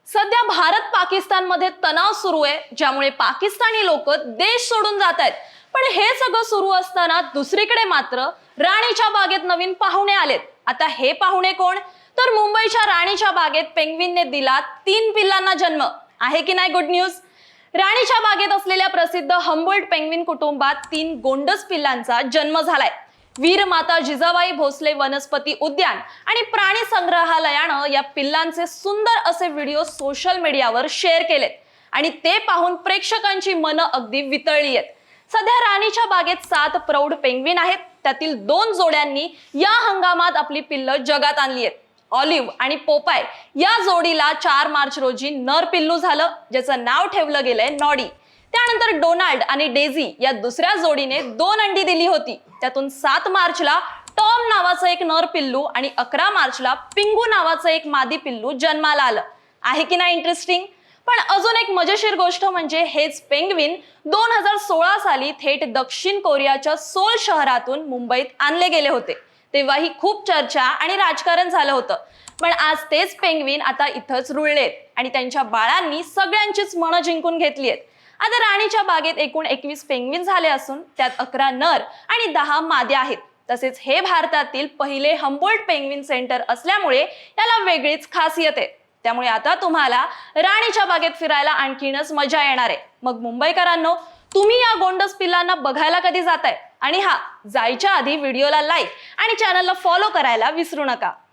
सध्या भारत पाकिस्तान मध्ये तणाव सुरू आहे, ज्यामुळे पाकिस्तानी लोक देश सोडून जात आहेत। पण हे सगळं सुरू असताना दुसरीकडे मात्र राणीच्या बागेत नवीन पाहुणे आलेत। आता हे पाहुणे कोण? तर मुंबईच्या राणीच्या बागेत पेंग्विनने दिला 3 पिल्लांना जन्म। आहे की नाही गुड न्यूज? राणीच्या बागेत असलेल्या प्रसिद्ध हम्बोल्ट पेंग्विन कुटुंबात 3 गोंडस पिल्लांचा जन्म झालाय। वीर माता जिजाबाई भोसले वनस्पती उद्यान आणि प्राणी संग्रहालयानं या पिल्लांचे सुंदर असे व्हिडिओ सोशल मीडियावर शेअर केलेत आणि ते पाहून प्रेक्षकांची मनं अगदी वितळली आहेत। सध्या राणीच्या बागेत 7 प्रौढ पेंग्विन आहेत, त्यातील 2 जोड्यांनी या हंगामात आपली पिल्लं जगात आणली आहेत। ऑलिव्ह आणि पोपाय या जोडीला 4 मार्च रोजी नर पिल्लू झालं, ज्याचं नाव ठेवलं गेलंय नॉडी। त्यानंतर डोनाल्ड आणि डेझी या दुसऱ्या जोडीने 2 अंडी दिली होती। त्यातून 7 मार्चला टॉम नावाचं एक नर पिल्लू आणि 11 मार्चला पिंगू नावाचं एक मादी पिल्लू जन्माला आलं। आहे की नाही इंटरेस्टिंग? पण अजून एक मजेशीर गोष्ट म्हणजे हेच पेंग्विन 2016 साली थेट दक्षिण कोरियाच्या सोल शहरातून मुंबईत आणले गेले होते। तेव्हाही खूप चर्चा आणि राजकारण झालं होतं। पण आज तेच पेंग्विन आता इथंच रुळलेत आणि त्यांच्या बाळांनी सगळ्यांचीच मनं जिंकून घेतली आहेत। आता राणीच्या बागेत एकूण 21 पेंग्विन झाले असून त्यात 11 नर आणि 10 माद्या आहेत। तसेच हे भारतातील पहिले हम्बोल्ट पेंग्विन सेंटर असल्यामुळे याला वेगळीच खासियत आहे। त्यामुळे आता तुम्हाला राणीच्या बागेत फिरायला आणखीनच मजा येणार आहे। मग मुंबईकरांनो, तुम्ही या गोंडस पिल्लांना बघायला कधी जाताय? आणि जायच्या आधी व्हिडिओला लाईक आणि चॅनलला फॉलो करायला विसरू नका।